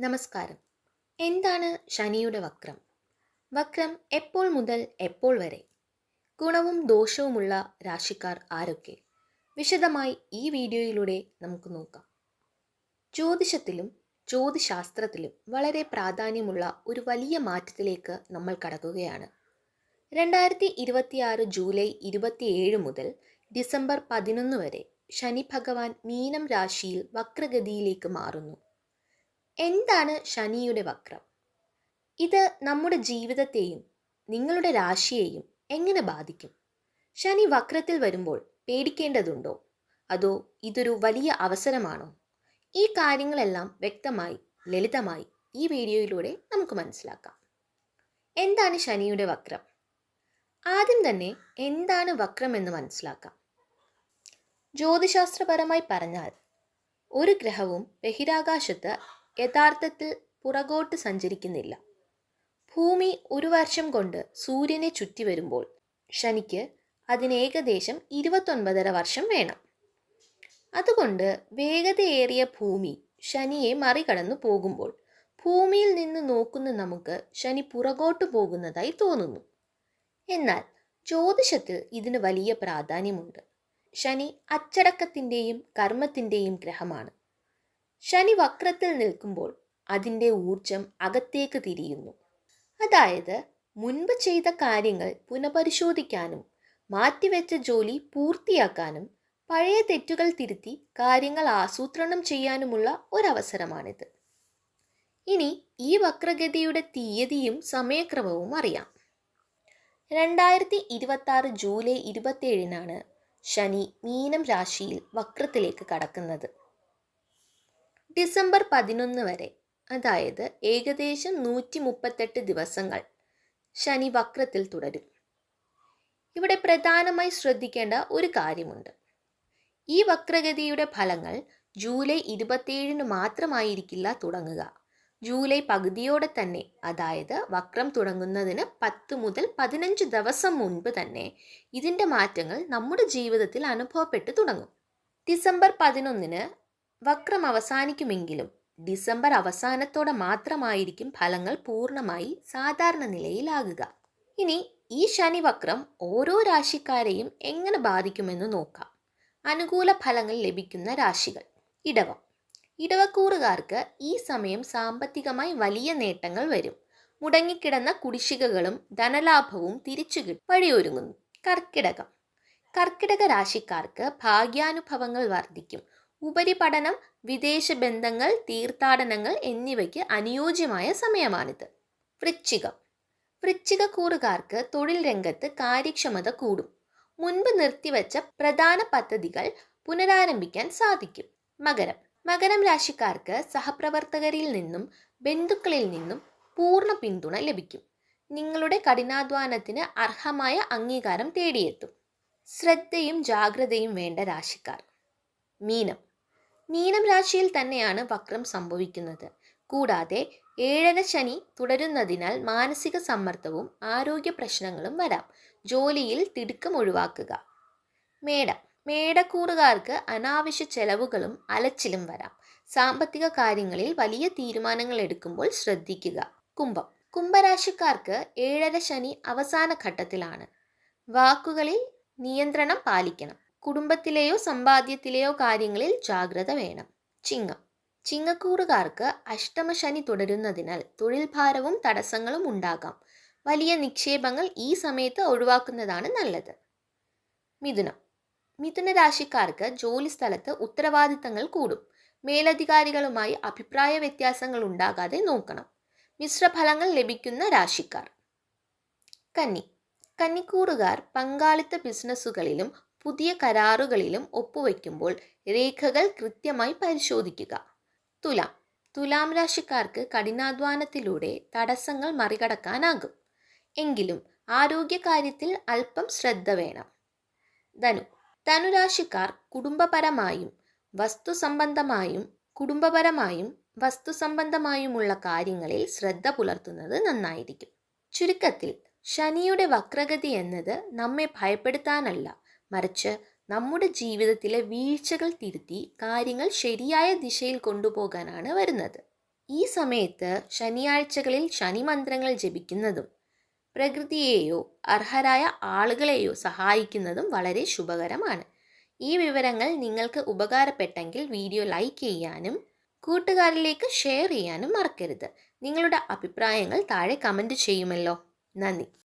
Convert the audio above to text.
നമസ്കാരം. എന്താണ് ശനിയുടെ വക്രം? വക്രം എപ്പോൾ മുതൽ എപ്പോൾ വരെ? ഗുണവും ദോഷവുമുള്ള രാശിക്കാർ ആരൊക്കെ? വിശദമായി ഈ വീഡിയോയിലൂടെ നമുക്ക് നോക്കാം. ജ്യോതിഷത്തിലും ജ്യോതിശാസ്ത്രത്തിലും വളരെ പ്രാധാന്യമുള്ള ഒരു വലിയ മാറ്റത്തിലേക്ക് നമ്മൾ കടക്കുകയാണ്. 2026 ജൂലൈ 27 മുതൽ ഡിസംബർ 11 വരെ ശനി ഭഗവാൻ മീനം രാശിയിൽ വക്രഗതിയിലേക്ക് മാറുന്നു. എന്താണ് ശനിയുടെ വക്രം? ഇത് നമ്മുടെ ജീവിതത്തെയും നിങ്ങളുടെ രാശിയെയും എങ്ങനെ ബാധിക്കും? ശനി വക്രത്തിൽ വരുമ്പോൾ പേടിക്കേണ്ടതുണ്ടോ? അതോ ഇതൊരു വലിയ അവസരമാണോ? ഈ കാര്യങ്ങളെല്ലാം വ്യക്തമായി ലളിതമായി ഈ വീഡിയോയിലൂടെ നമുക്ക് മനസ്സിലാക്കാം. എന്താണ് ശനിയുടെ വക്രം? ആദ്യം തന്നെ എന്താണ് വക്രം എന്ന് മനസ്സിലാക്കാം. ജ്യോതിശാസ്ത്രപരമായി പറഞ്ഞാൽ ഒരു ഗ്രഹവും ബഹിരാകാശത്ത് യഥാർത്ഥത്തിൽ പുറകോട്ട് സഞ്ചരിക്കുന്നില്ല. ഭൂമി ഒരു വർഷം കൊണ്ട് സൂര്യനെ ചുറ്റി വരുമ്പോൾ ശനിക്ക് അതിന് ഏകദേശം 29.5 വർഷം വേണം. അതുകൊണ്ട് വേഗതയേറിയ ഭൂമി ശനിയെ മറികടന്നു പോകുമ്പോൾ ഭൂമിയിൽ നിന്ന് നോക്കുന്ന നമുക്ക് ശനി പുറകോട്ട് പോകുന്നതായി തോന്നുന്നു. എന്നാൽ ജ്യോതിഷത്തിൽ ഇതിന് വലിയ പ്രാധാന്യമുണ്ട്. ശനി അച്ചടക്കത്തിൻ്റെയും കർമ്മത്തിൻ്റെയും ഗ്രഹമാണ്. ശനി വക്രത്തിൽ നിൽക്കുമ്പോൾ അതിൻ്റെ ഊർജം അകത്തേക്ക് തിരിയുന്നു. അതായത് മുൻപ് ചെയ്ത കാര്യങ്ങൾ പുനഃപരിശോധിക്കാനും മാറ്റിവെച്ച ജോലി പൂർത്തിയാക്കാനും പഴയ തെറ്റുകൾ തിരുത്തി കാര്യങ്ങൾ ആസൂത്രണം ചെയ്യാനുമുള്ള ഒരവസരമാണിത്. ഇനി ഈ വക്രഗതിയുടെ തീയതിയും സമയക്രമവും അറിയാം. 2026 ജൂലൈ 27 ശനി മീനം രാശിയിൽ വക്രത്തിലേക്ക് കടക്കുന്നത്. ഡിസംബർ 11 വരെ, അതായത് ഏകദേശം 138 ദിവസങ്ങൾ ശനി വക്രത്തിൽ തുടരും. ഇവിടെ പ്രധാനമായി ശ്രദ്ധിക്കേണ്ട ഒരു കാര്യമുണ്ട്. ഈ വക്രഗതിയുടെ ഫലങ്ങൾ ജൂലൈ 27 മാത്രമായിരിക്കില്ല തുടങ്ങുക. ജൂലൈ പകുതിയോടെ തന്നെ, അതായത് വക്രം തുടങ്ങുന്നതിന് 10 മുതൽ 15 ദിവസം മുൻപ് തന്നെ ഇതിൻ്റെ മാറ്റങ്ങൾ നമ്മുടെ ജീവിതത്തിൽ അനുഭവപ്പെട്ടു തുടങ്ങും. ഡിസംബർ 11 വക്രം അവസാനിക്കുമെങ്കിലും ഡിസംബർ അവസാനത്തോടെ മാത്രമായിരിക്കും ഫലങ്ങൾ പൂർണ്ണമായി സാധാരണ നിലയിലാകുക. ഇനി ഈ ശനി വക്രം ഓരോ രാശിക്കാരെയും എങ്ങനെ ബാധിക്കുമെന്ന് നോക്കാം. അനുകൂല ഫലങ്ങൾ ലഭിക്കുന്ന രാശികൾ. ഇടവം. ഇടവക്കൂറുകാർക്ക് ഈ സമയം സാമ്പത്തികമായി വലിയ നേട്ടങ്ങൾ വരും. മുടങ്ങിക്കിടന്ന കുടിശ്ശികകളും ധനലാഭവും തിരിച്ചുകിട്ടും വഴിയൊരുങ്ങുന്നു. കർക്കിടകം. കർക്കിടക രാശിക്കാർക്ക് ഭാഗ്യാനുഭവങ്ങൾ വർദ്ധിക്കും. ഉപരിപഠനം, വിദേശ ബന്ധങ്ങൾ, തീർത്ഥാടനങ്ങൾ എന്നിവയ്ക്ക് അനുയോജ്യമായ സമയമാണിത്. വൃശ്ചികം. വൃശ്ചികക്കൂറുകാർക്ക് തൊഴിൽ രംഗത്ത് കാര്യക്ഷമത കൂടും. മുൻപ് നിർത്തിവെച്ച പ്രധാന പദ്ധതികൾ പുനരാരംഭിക്കാൻ സാധിക്കും. മകരം. മകരം രാശിക്കാർക്ക് സഹപ്രവർത്തകരിൽ നിന്നും ബന്ധുക്കളിൽ നിന്നും പൂർണ്ണ പിന്തുണ ലഭിക്കും. നിങ്ങളുടെ കഠിനാധ്വാനത്തിന് അർഹമായ അംഗീകാരം തേടിയെത്തും. ശ്രദ്ധയും ജാഗ്രതയും വേണ്ട രാശിക്കാർ. മീനം. മീനം രാശിയിൽ തന്നെയാണ് വക്രം സംഭവിക്കുന്നത്. കൂടാതെ 7ാം ശനി തുടരുന്നതിനാൽ മാനസിക സമ്മർദ്ദവും ആരോഗ്യ പ്രശ്നങ്ങളും വരാം. ജോലിയിൽ തിടുക്കം ഒഴിവാക്കുക. മേടം. മേടക്കൂറുകാർക്ക് അനാവശ്യ ചെലവുകളും അലച്ചിലും വരാം. സാമ്പത്തിക കാര്യങ്ങളിൽ വലിയ തീരുമാനങ്ങൾ എടുക്കുമ്പോൾ ശ്രദ്ധിക്കുക. കുംഭം. കുംഭരാശിക്കാർക്ക് 7ാം ശനി അവസാന ഘട്ടത്തിലാണ്. വാക്കുകളിൽ നിയന്ത്രണം പാലിക്കണം. കുടുംബത്തിലെയോ സമ്പാദ്യത്തിലെയോ കാര്യങ്ങളിൽ ജാഗ്രത വേണം. ചിങ്ങം. ചിങ്ങക്കൂറുകാർക്ക് അഷ്ടമശനി തുടരുന്നതിനാൽ തൊഴിൽ ഭാരവും തടസ്സങ്ങളും ഉണ്ടാകാം. വലിയ നിക്ഷേപങ്ങൾ ഈ സമയത്ത് ഒഴിവാക്കുന്നതാണ് നല്ലത്. മിഥുനം. മിഥുന രാശിക്കാർക്ക് ജോലി സ്ഥലത്ത് ഉത്തരവാദിത്തങ്ങൾ കൂടും. മേലധികാരികളുമായി അഭിപ്രായ വ്യത്യാസങ്ങൾ ഉണ്ടാകാതെ നോക്കണം. മിശ്രഫലങ്ങൾ ലഭിക്കുന്ന രാശിക്കാർ. കന്നി. കന്നിക്കൂറുകാർ പങ്കാളിത്ത ബിസിനസ്സുകളിലും പുതിയ കരാറുകളിലും ഒപ്പുവെക്കുമ്പോൾ രേഖകൾ കൃത്യമായി പരിശോധിക്കുക. തുലാം. തുലാം രാശിക്കാർക്ക് കഠിനാധ്വാനത്തിലൂടെ തടസ്സങ്ങൾ മറികടക്കാനാകും. എങ്കിലും ആരോഗ്യകാര്യത്തിൽ അല്പം ശ്രദ്ധ വേണം. ധനു. ധനുരാശിക്കാർ കുടുംബപരമായും വസ്തുസംബന്ധമായുമുള്ള കാര്യങ്ങളിൽ ശ്രദ്ധ പുലർത്തുന്നത് നന്നായിരിക്കും. ചുരുക്കത്തിൽ ശനിയുടെ വക്രഗതി എന്നത് നമ്മെ ഭയപ്പെടുത്താനല്ല, മറിച്ച് നമ്മുടെ ജീവിതത്തിലെ വീഴ്ചകൾ തിരുത്തി കാര്യങ്ങൾ ശരിയായ ദിശയിൽ കൊണ്ടുപോകാനാണ് വരുന്നത്. ഈ സമയത്ത് ശനിയാഴ്ചകളിൽ ശനിമന്ത്രങ്ങൾ ജപിക്കുന്നതും പ്രകൃതിയെയോ അർഹരായ ആളുകളെയോ സഹായിക്കുന്നതും വളരെ ശുഭകരമാണ്. ഈ വിവരങ്ങൾ നിങ്ങൾക്ക് ഉപകാരപ്പെട്ടെങ്കിൽ വീഡിയോ ലൈക്ക് ചെയ്യാനും കൂട്ടുകാരിലേക്ക് ഷെയർ ചെയ്യാനും മറക്കരുത്. നിങ്ങളുടെ അഭിപ്രായങ്ങൾ താഴെ കമൻറ്റ് ചെയ്യുമല്ലോ. നന്ദി.